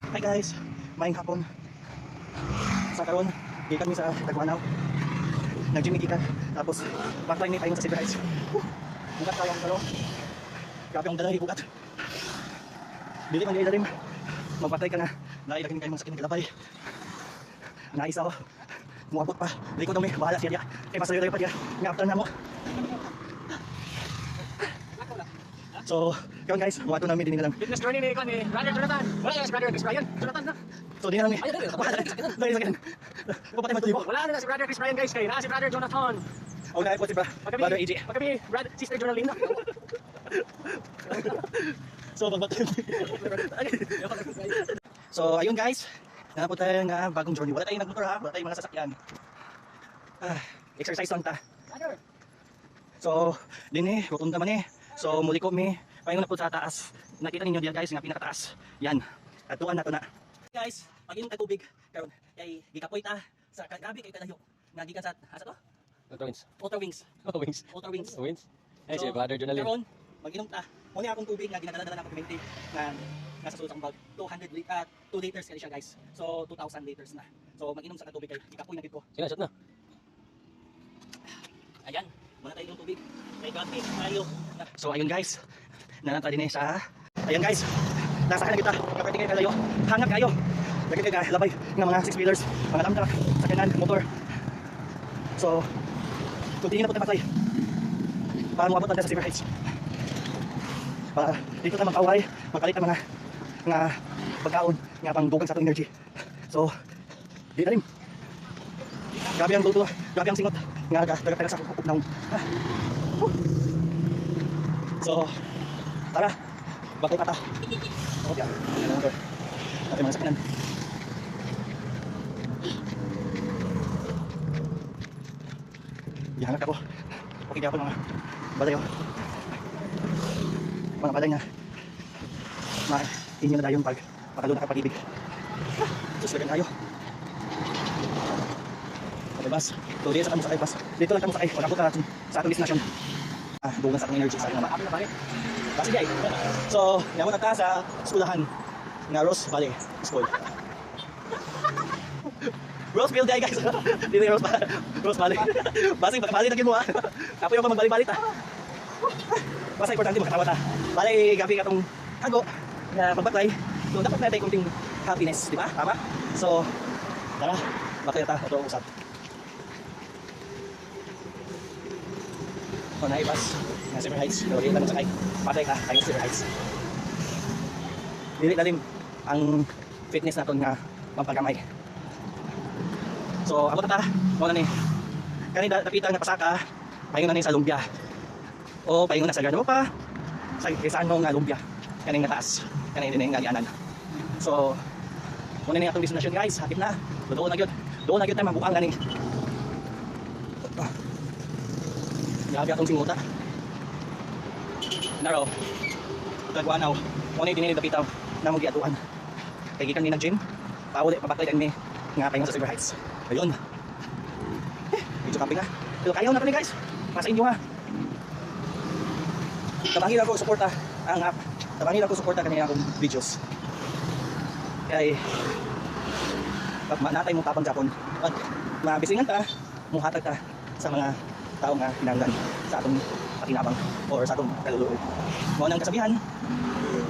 Hi guys, maayong hapon. Sa karon, gikan mi sa Tagmanaw. Nag-gym gikan. Tapos backline ni paingon sa Silver Heights. Bugat tayo ang karon. Grabe ang dala bugat. Dili man gyud rin. Magpatay ka na. Nailagin kayo mga sakit ng galabay. Naisa ko. Muabot pa. Dili ko daw may bahala siya. Kay masalayo pa diya. Nga after na mo. So, yun guys, wato namin din nilang. Fitness journey ni Brother Jonathan. Wala na si Brother Chris Ryan. Jonathan na. So, di na namin. Dahil sa ganun. Papatay man tuloy mo. Wala na si Brother Chris Ryan guys. Kaya na si Brother Jonathan. O na po si Brother AJ. Pagkabi, Sister Jonalina. So, pagbatay. So, ayun guys. Nana po tayo nga bagong journey. Wala tayong nagmotor ha. Wala tayong mga sasakyan. Exercise lang ta. So, din eh. Rotunda man eh. So muli ko mi paingon na po sa taas. Nakita ninyo diyan guys nga pinakataas. Yan. Atuan na to na. Guys, pag-inom ta tubig karon kay gikapoy ta sa gabi kay kalayo. Nga gikan sa asa to? Ultra Wings. Wings. Ultra Wings. Wings. Ay si Brother Jonalina. Karon mag-inom ta. Muna akong tubig nga ginadala na ako 20 nga nasa sulod sa bag. 2 liters kay siya guys. So 2,000 liters na. So mag-inom sa tubig kay gikapoy na gid ko. Sina shot na. Ayan. Muna tayo ng tubig. Kay grabe tayo. So ayun guys, nanata din eh sa ayan guys, nasa kanan kita kapag kayo kalayo, hangap kayo lagi kayo labay ng mga 6 wheelers, mga dump truck, sakyanan, motor. So continue na po tayo patay para mabot natin sa Silver Heights, para dito tayo magkaway, magpalit ang mga pagkaon nga pang bukan sa atong energy. So di na rin, grabe ang tuto, grabe ang singot nga taga sa kupnaw. So, tara, bakit pata? Oh, yan. Yan ang motor. Natin mga sakyanan. Ihanap ako. Okay kaya po mga balay oh. Mga balay na inyo na dayon pag makalo na kapag-ibig. Sus, lagan tayo. Okay, bus. So, dito sa kami sakay bus. Dito lang kami sakay. Pagkakot na natin sa atong destination. Bukan sa atong energy sa naman. Kasi guys, so yamon na ta sa skulahan nga Rose Valley School. Roseville day guys. Dito yung Rose Valley. Basig balik na gid mo ha. Apo yung magbalik-balik ta. Basta importante makatawa ta. Bali gabi katong hago nga pagbatay. So dapat natin kunting happiness, di ba? Tama? So tara, bakit ta ito usap. O naibas nga Silver Heights, pero di lang sakay. Patay ka, tayo Silver Heights. Dili lalim ang fitness naton nga pampagamay. So ako tata, mo na ni. Kani dapitan nga pasaka, paingon na ni sa lumbia. O paingon na sa gano pa. Sa kisano nga lumbia. Kani nga taas, kani din nga dianan. So muna ni atong destination guys, hapit na. Doon na gyud. Doon na gyud tayo mabuang gani. Grabe atong singuta. Naro. Tagwanaw. Mo ni dinili dapitaw na mo giatuan. Kay gikan ni nag-gym. Pauli pabaklay kami nga paingon sa Silver Heights. Ayun. Medyo camping na. Pero kayaw na kami guys. Masa inyo ha. Tabangin ako suporta ang app. Tabangin ako suporta kanina akong videos. Kay natay mo tapang Japon. At mabisingan ta, muhatag ta sa mga tao nga kinahanglan sa atong pakinabang or sa atong kaluluoy. Mo nang kasabihan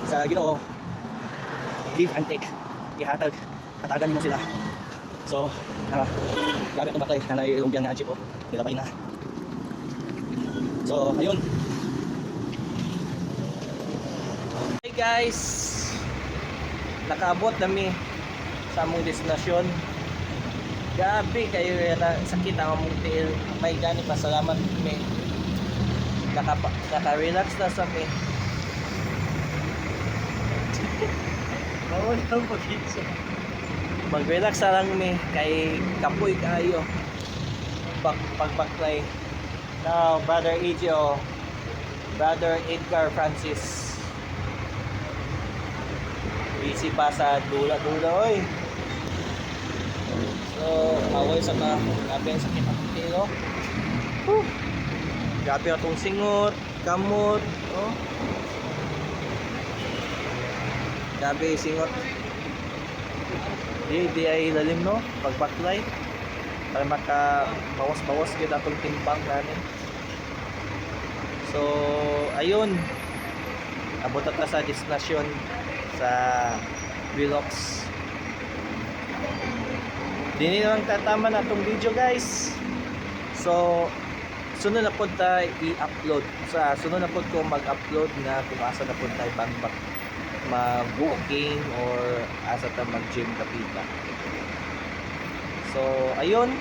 sa Ginoo, give and take. Ihatag, hatagan mo sila. So, grabe itong batay na nailumbyan nga jeep o, nilabay na. So, ayun. Hey guys, nakaabot nami sa among destinasyon. Gabi kayo na sakit ang among tiil. May gani pasalamat mi. Naka-relax na sa mi. Bawal lang pag-isa. Mag-relax na lang mi kay kapoy kayo. Pagbaklay. Now, Brother Ejo, Brother Edgar Francis. Busy pa sa dula-dula oy. So, away sa grabe ang sakit ng tilo. Grabe atong singot, kamot, oh. Grabe singot. di ay lalim no pagbaklay para maka bawas-bawas gyud atong timbang namin. So ayun, abot ta sa destinasyon sa Wilox. Dini lang tatama na itong video guys. So sunod na po tayo i-upload. Sunod na po ko mag-upload na kung asa na po tayo mag-walking or asa tayo mag-gym kapita. So ayun,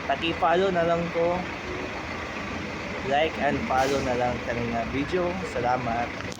paki-follow na lang ko. Like and follow na lang kanina video. Salamat.